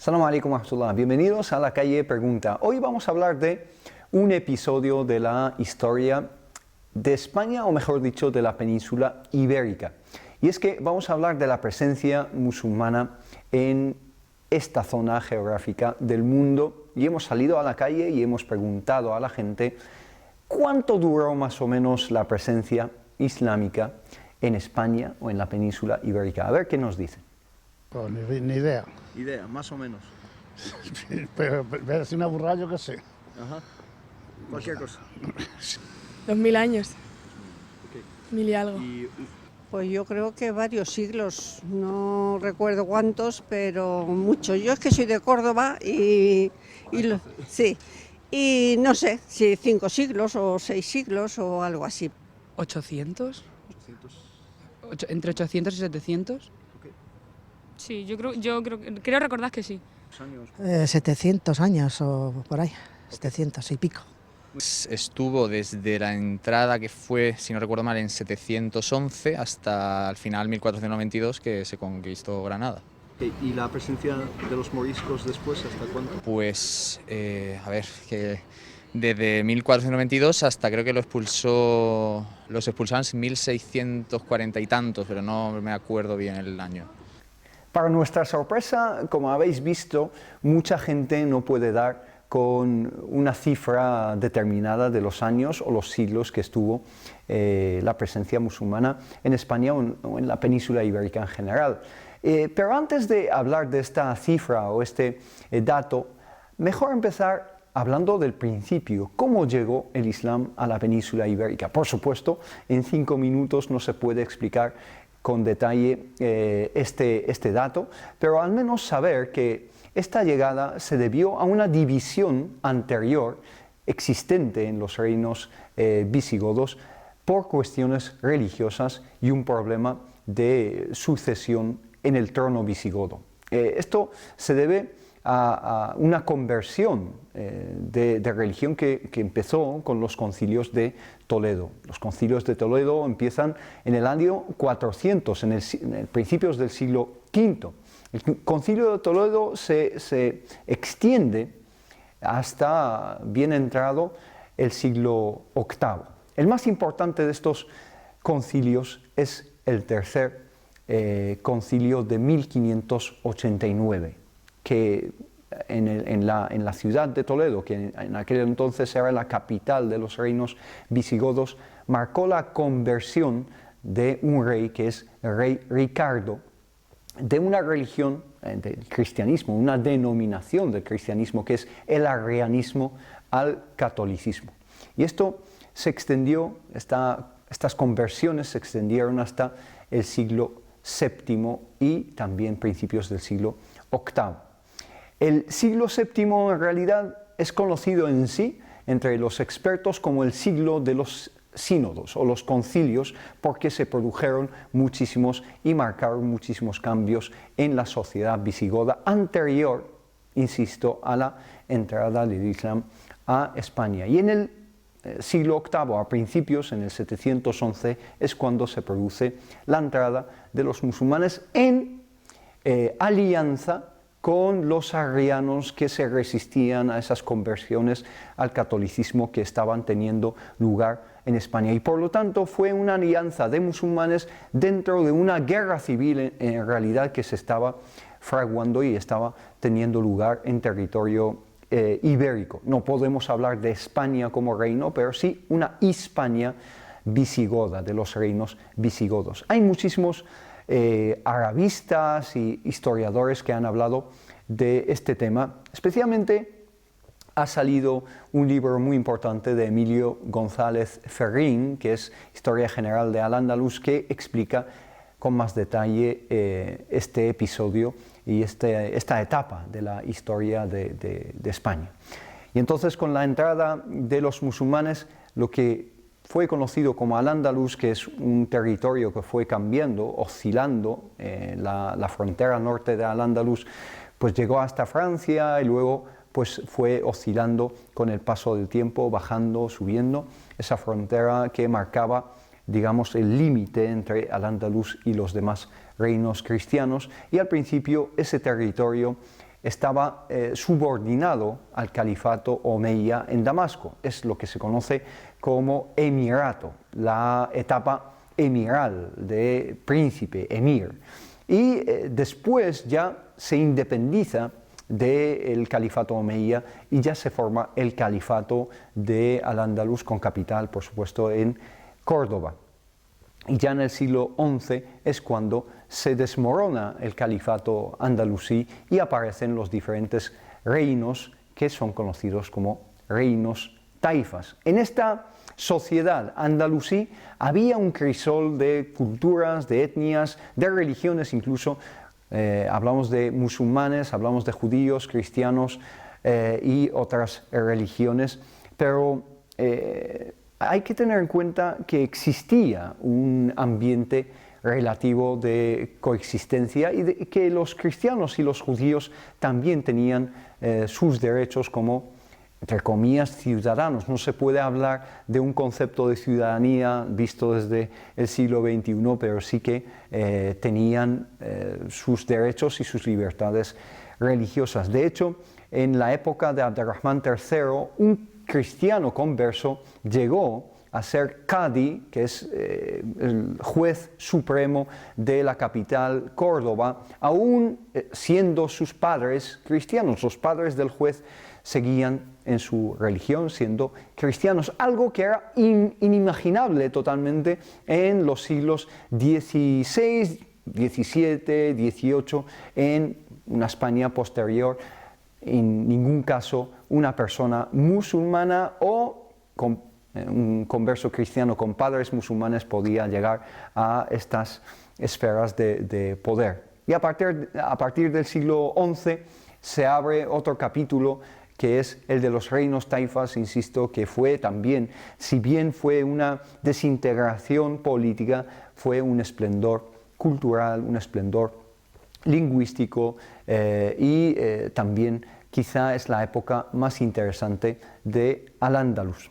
Assalamu alaikum wa rahmatullah. Bienvenidos a La Calle Pregunta. Hoy vamos a hablar de un episodio de la historia de España, o mejor dicho, de la península ibérica. Y es que vamos a hablar de la presencia musulmana en esta zona geográfica del mundo, y hemos salido a la calle y hemos preguntado a la gente cuánto duró más o menos la presencia islámica en España o en la península ibérica. A ver qué nos dicen. Pues ni idea. Idea, más o menos. Pero es una burrada, yo qué sé. Ajá. Cualquier cosa. 2000 años. Okay. 1000 y algo. Pues yo creo que varios siglos, no recuerdo cuántos, pero muchos. Yo es que soy de Córdoba sí, y no sé si 5 siglos o 6 siglos o algo así. 800. Entre 800 y 700. Sí, creo recordar que sí. 700 años o por ahí, 700 y pico. Estuvo desde la entrada, que fue, si no recuerdo mal, en 711 hasta el final 1492, que se conquistó Granada. ¿Y la presencia de los moriscos después, hasta cuánto? Pues, que desde 1492 hasta creo que los expulsaron en 1640 y tantos, pero no me acuerdo bien el año. Para nuestra sorpresa, como habéis visto, mucha gente no puede dar con una cifra determinada de los años o los siglos que estuvo la presencia musulmana en España o en la península ibérica en general. Pero antes de hablar de esta cifra o este dato, mejor empezar hablando del principio, cómo llegó el Islam a la península ibérica. Por supuesto, en 5 minutos no se puede explicar con detalle este dato, pero al menos saber que esta llegada se debió a una división anterior existente en los reinos visigodos por cuestiones religiosas y un problema de sucesión en el trono visigodo. Esto se debe a una conversión de religión que empezó con los concilios de Toledo. Los concilios de Toledo empiezan en el año 400, en principios del siglo V. El concilio de Toledo se extiende hasta bien entrado el siglo VIII. El más importante de estos concilios es el tercer concilio de 1589, que en la ciudad de Toledo, que en aquel entonces era la capital de los reinos visigodos, marcó la conversión de un rey, que es el rey Ricardo, de una religión del cristianismo, una denominación del cristianismo, que es el arrianismo, al catolicismo. Y esto se extendió, estas conversiones se extendieron hasta el siglo VII y también principios del siglo VIII. El siglo VII en realidad es conocido en sí entre los expertos como el siglo de los sínodos o los concilios, porque se produjeron muchísimos y marcaron muchísimos cambios en la sociedad visigoda anterior, insisto, a la entrada del Islam a España. Y en el siglo VIII, a principios, en el 711, es cuando se produce la entrada de los musulmanes en alianza con los arrianos, que se resistían a esas conversiones al catolicismo que estaban teniendo lugar en España. Y por lo tanto fue una alianza de musulmanes dentro de una guerra civil en realidad que se estaba fraguando y estaba teniendo lugar en territorio ibérico. No podemos hablar de España como reino, pero sí una Hispania visigoda, de los reinos visigodos. Hay muchísimos arabistas y historiadores que han hablado de este tema. Especialmente ha salido un libro muy importante de Emilio González Ferrín, que es Historia General de Al-Ándalus, que explica con más detalle este episodio y esta etapa de la historia de España. Y entonces, con la entrada de los musulmanes, lo que fue conocido como Al-Ándalus, que es un territorio que fue cambiando, oscilando, la frontera norte de Al-Ándalus, pues llegó hasta Francia y luego pues fue oscilando con el paso del tiempo, bajando, subiendo, esa frontera que marcaba, digamos, el límite entre Al-Ándalus y los demás reinos cristianos, y al principio ese territorio estaba subordinado al califato omeya en Damasco. Es lo que se conoce como emirato, la etapa emiral de príncipe, emir. Y después ya se independiza del califato omeya y ya se forma el califato de Al-Ándalus con capital, por supuesto, en Córdoba. Y ya en el siglo XI es cuando se desmorona el califato andalusí y aparecen los diferentes reinos que son conocidos como reinos taifas. En esta sociedad andalusí había un crisol de culturas, de etnias, de religiones incluso. Hablamos de musulmanes, hablamos de judíos, cristianos y otras religiones, pero hay que tener en cuenta que existía un ambiente relativo de coexistencia y que los cristianos y los judíos también tenían sus derechos como, entre comillas, ciudadanos. No se puede hablar de un concepto de ciudadanía visto desde el siglo XXI, pero sí que tenían sus derechos y sus libertades religiosas. De hecho, en la época de Abderrahmán III, un cristiano converso llegó a ser Qadi, que es el juez supremo de la capital Córdoba, aún siendo sus padres cristianos. Los padres del juez seguían en su religión siendo cristianos, algo que era inimaginable totalmente en los siglos XVI, XVII, XVIII, en una España posterior. En ningún caso una persona musulmana o un converso cristiano con padres musulmanes podía llegar a estas esferas de poder. Y a partir del siglo XI se abre otro capítulo que es el de los reinos taifas, insisto, que fue también, si bien fue una desintegración política, fue un esplendor cultural, un esplendor lingüístico y también quizá es la época más interesante de Al-Ándalus.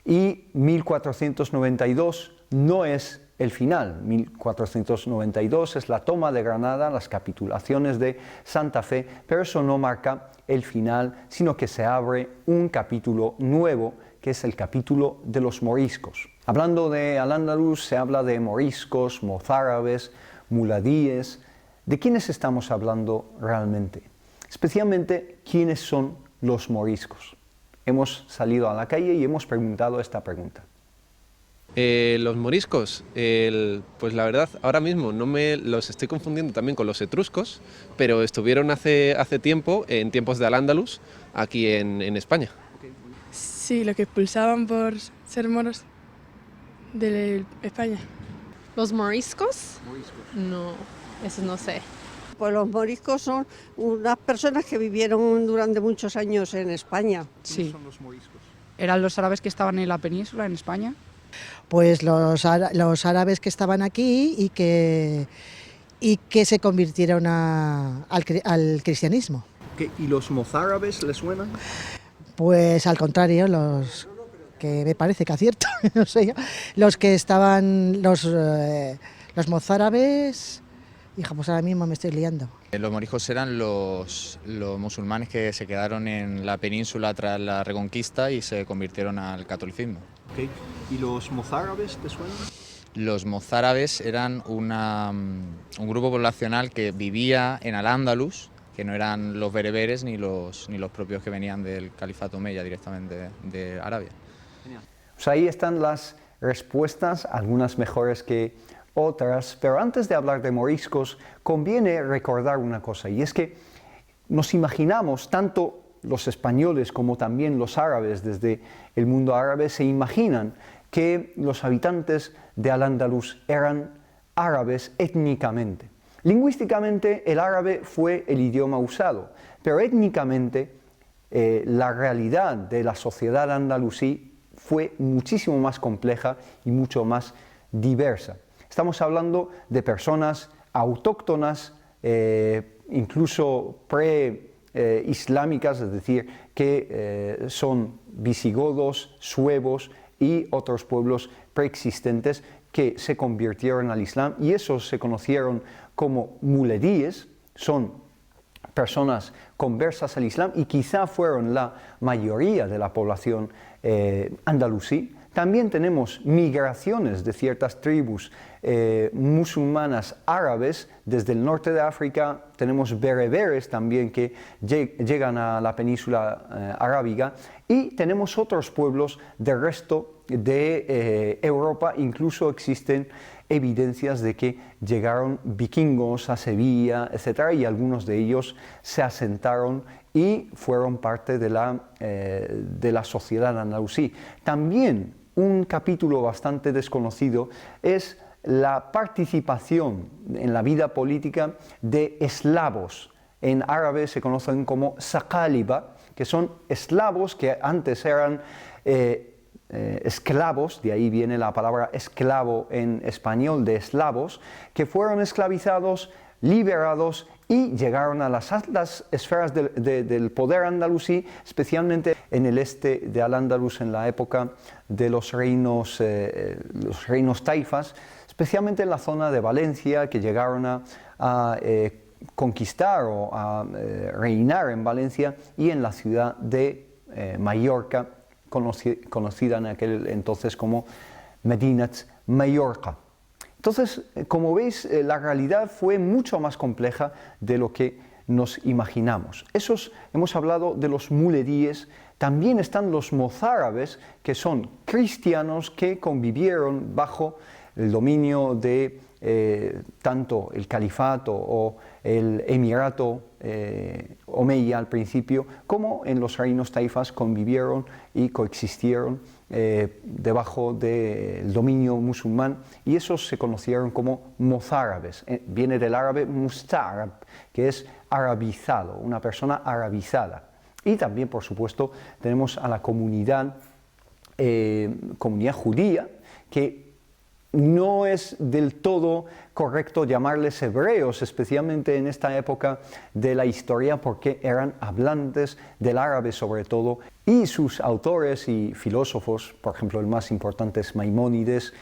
Y 1492 no es el final. 1492 es la toma de Granada, las capitulaciones de Santa Fe, pero eso no marca el final, sino que se abre un capítulo nuevo, que es el capítulo de los moriscos. Hablando de Al-Ándalus se habla de moriscos, mozárabes, muladíes. ¿De quiénes estamos hablando realmente? Especialmente, ¿quiénes son los moriscos? Hemos salido a la calle y hemos preguntado esta pregunta. Los moriscos, pues la verdad, ahora mismo no me los estoy confundiendo también con los etruscos, pero estuvieron hace tiempo, en tiempos de Al-Ándalus, aquí en España. Sí, los que expulsaban por ser moros de España. ¿Los moriscos? No, eso no sé. Pues los moriscos son unas personas que vivieron durante muchos años en España. Sí. son los moriscos? ¿Eran los árabes que estaban en la península, en España? Pues los árabes que estaban aquí y que se convirtieron al cristianismo. ¿Y los mozárabes les suenan? Pues al contrario, los que me parece que acierto, no sé yo, los que estaban, los mozárabes, hija, pues ahora mismo me estoy liando. Los moriscos eran los musulmanes que se quedaron en la península tras la Reconquista y se convirtieron al catolicismo. Okay. ¿Y los mozárabes te suenan? Los mozárabes eran un grupo poblacional que vivía en Al-Ándalus, que no eran los bereberes ni los propios que venían del califato omeya directamente de Arabia. Genial. Pues ahí están las respuestas, algunas mejores que otras, pero antes de hablar de moriscos conviene recordar una cosa, y es que nos imaginamos, tanto los españoles como también los árabes desde el mundo árabe, se imaginan que los habitantes de Al-Ándalus eran árabes étnicamente. Lingüísticamente el árabe fue el idioma usado, pero étnicamente la realidad de la sociedad andalusí fue muchísimo más compleja y mucho más diversa. Estamos hablando de personas autóctonas, incluso islámicas, es decir, que son visigodos, suevos y otros pueblos preexistentes que se convirtieron al Islam, y esos se conocieron como muledíes. Son personas conversas al Islam y quizá fueron la mayoría de la población andalusí. También tenemos migraciones de ciertas tribus musulmanas árabes desde el norte de África. Tenemos bereberes también que llegan a la península arábiga y tenemos otros pueblos del resto de Europa. Incluso existen evidencias de que llegaron vikingos a Sevilla, etc. y algunos de ellos se asentaron y fueron parte de la sociedad andalusí. También un capítulo bastante desconocido es la participación en la vida política de eslavos. En árabe se conocen como saqaliba, que son eslavos que antes eran esclavos, de ahí viene la palabra esclavo en español, de eslavos, que fueron esclavizados, liberados y llegaron a las altas esferas del poder andalusí, especialmente en el este de Al-Ándalus en la época de los reinos taifas, especialmente en la zona de Valencia, que llegaron a conquistar o a reinar en Valencia, y en la ciudad de Mallorca, conocida en aquel entonces como Medinat Mallorca. Entonces, como veis, la realidad fue mucho más compleja de lo que nos imaginamos. Hemos hablado de los muleríes, también están los mozárabes, que son cristianos que convivieron bajo el dominio de tanto el califato o el emirato omeya al principio, como en los reinos taifas convivieron y coexistieron debajo del dominio musulmán, y esos se conocieron como mozárabes. Viene del árabe mustarab, que es arabizado, una persona arabizada. Y también, por supuesto, tenemos a la comunidad judía, que no es del todo correcto llamarles hebreos, especialmente en esta época de la historia, porque eran hablantes del árabe sobre todo, y sus autores y filósofos, por ejemplo el más importante es Maimónides,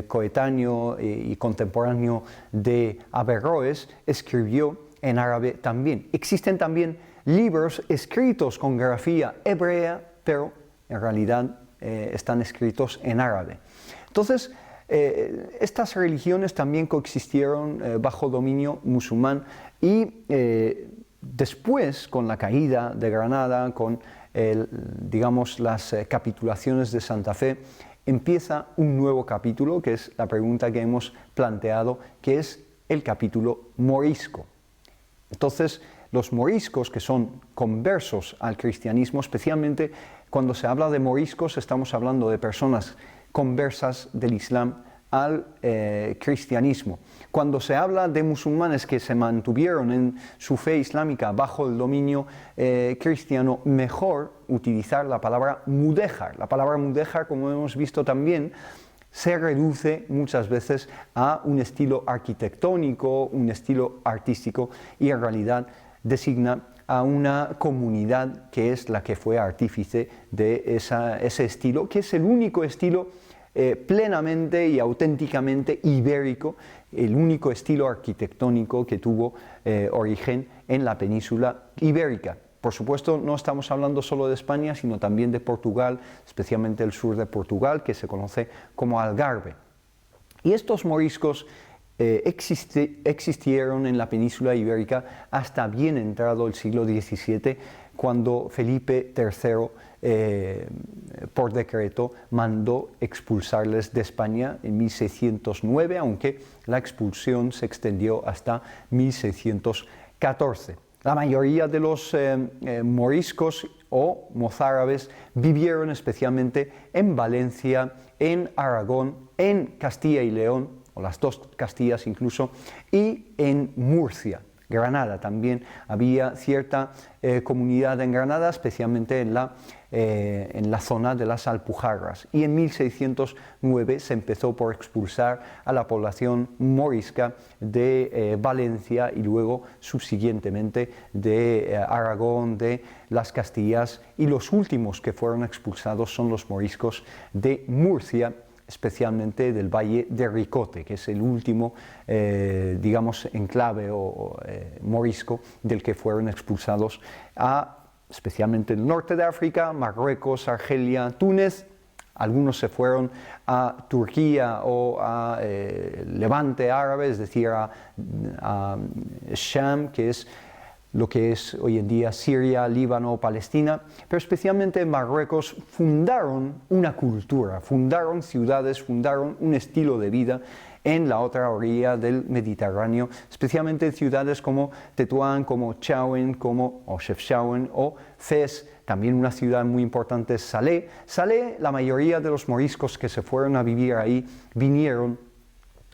coetáneo y contemporáneo de Averroes, escribió en árabe también. Existen también libros escritos con grafía hebrea, pero en realidad están escritos en árabe. Entonces, estas religiones también coexistieron bajo dominio musulmán, y después, con la caída de Granada, con las capitulaciones de Santa Fe, empieza un nuevo capítulo, que es la pregunta que hemos planteado, que es el capítulo morisco. Entonces, los moriscos, que son conversos al cristianismo, especialmente cuando se habla de moriscos, estamos hablando de personas conversas del Islam al cristianismo. Cuando se habla de musulmanes que se mantuvieron en su fe islámica bajo el dominio cristiano, mejor utilizar la palabra mudéjar. La palabra mudéjar, como hemos visto también, se reduce muchas veces a un estilo arquitectónico, un estilo artístico, y en realidad designa a una comunidad que es la que fue artífice de ese estilo, que es el único estilo plenamente y auténticamente ibérico, el único estilo arquitectónico que tuvo origen en la península ibérica. Por supuesto, no estamos hablando solo de España, sino también de Portugal, especialmente el sur de Portugal, que se conoce como Algarve. Y estos moriscos existieron en la península ibérica hasta bien entrado el siglo XVII, cuando Felipe III, por decreto, mandó expulsarles de España en 1609, aunque la expulsión se extendió hasta 1614. La mayoría de los moriscos o mozárabes vivieron especialmente en Valencia, en Aragón, en Castilla y León, o las dos Castillas incluso, y en Murcia. Granada también había cierta comunidad en Granada, especialmente en la zona de las Alpujarras. Y en 1609 se empezó por expulsar a la población morisca de Valencia, y luego subsiguientemente de Aragón, de las Castillas, y los últimos que fueron expulsados son los moriscos de Murcia, especialmente del valle de Ricote, que es el último, digamos, enclave o morisco del que fueron expulsados especialmente el norte de África, Marruecos, Argelia, Túnez. Algunos se fueron a Turquía o a Levante árabe, es decir, a Sham, que es lo que es hoy en día Siria, Líbano, Palestina, pero especialmente en Marruecos fundaron una cultura, fundaron ciudades, fundaron un estilo de vida en la otra orilla del Mediterráneo, especialmente en ciudades como Tetuán, como Chaouen, o Chefchaouen o Fez. También una ciudad muy importante es Salé. Salé, la mayoría de los moriscos que se fueron a vivir ahí vinieron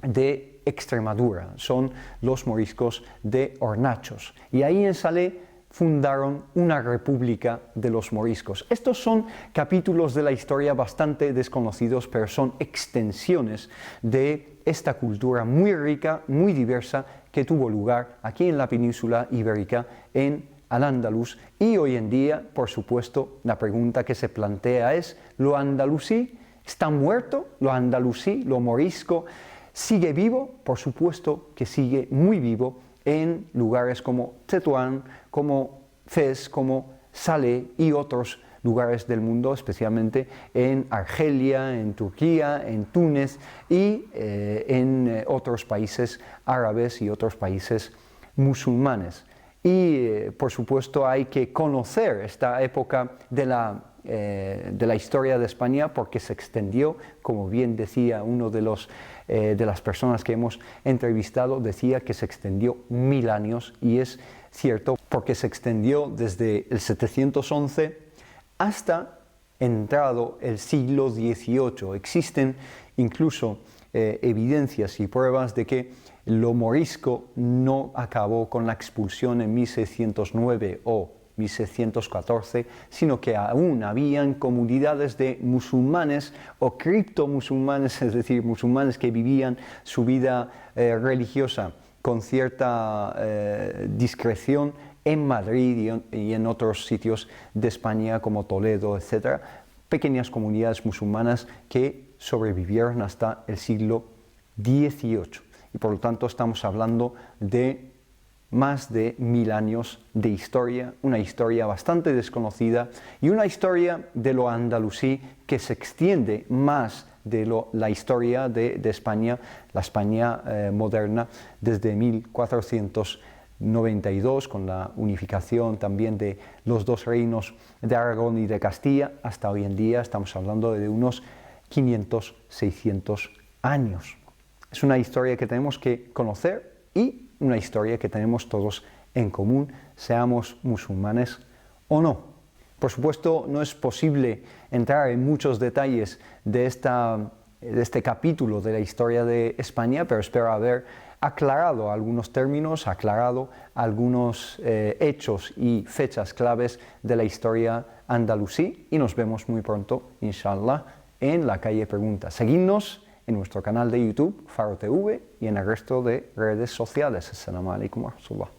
de Extremadura, son los moriscos de Hornachos. Y ahí en Salé fundaron una república de los moriscos. Estos son capítulos de la historia bastante desconocidos, pero son extensiones de esta cultura muy rica, muy diversa, que tuvo lugar aquí en la península ibérica, en Al-Ándalus. Y hoy en día, por supuesto, la pregunta que se plantea es: ¿lo andalusí está muerto? ¿Lo andalusí, lo morisco, sigue vivo? Por supuesto que sigue muy vivo en lugares como Tetuán, como Fez, como Salé y otros lugares del mundo, especialmente en Argelia, en Turquía, en Túnez y en otros países árabes y otros países musulmanes. Y por supuesto hay que conocer esta época de la historia de España, porque se extendió, como bien decía uno de las personas que hemos entrevistado, decía que se extendió 1000 años, y es cierto, porque se extendió desde el 711 hasta entrado el siglo XVIII. Existen incluso evidencias y pruebas de que lo morisco no acabó con la expulsión en 1609 o 1614, sino que aún habían comunidades de musulmanes o criptomusulmanes, es decir, musulmanes que vivían su vida religiosa con cierta discreción en Madrid y en otros sitios de España como Toledo, etc. Pequeñas comunidades musulmanas que sobrevivieron hasta el siglo XVIII. Y por lo tanto estamos hablando de más de 1000 años de historia, una historia bastante desconocida y una historia de lo andalusí que se extiende más de la historia de España, la España moderna, desde 1492, con la unificación también de los dos reinos de Aragón y de Castilla, hasta hoy en día. Estamos hablando de unos 500, 600 años. Es una historia que tenemos que conocer y una historia que tenemos todos en común, seamos musulmanes o no. Por supuesto, no es posible entrar en muchos detalles de este capítulo de la historia de España, pero espero haber aclarado algunos términos, aclarado algunos hechos y fechas claves de la historia andalusí, y nos vemos muy pronto, inshallah, en la calle Pregunta. Seguidnos en nuestro canal de YouTube, Faro TV, y en el resto de redes sociales. Assalamu alaikum wa rahmatullah.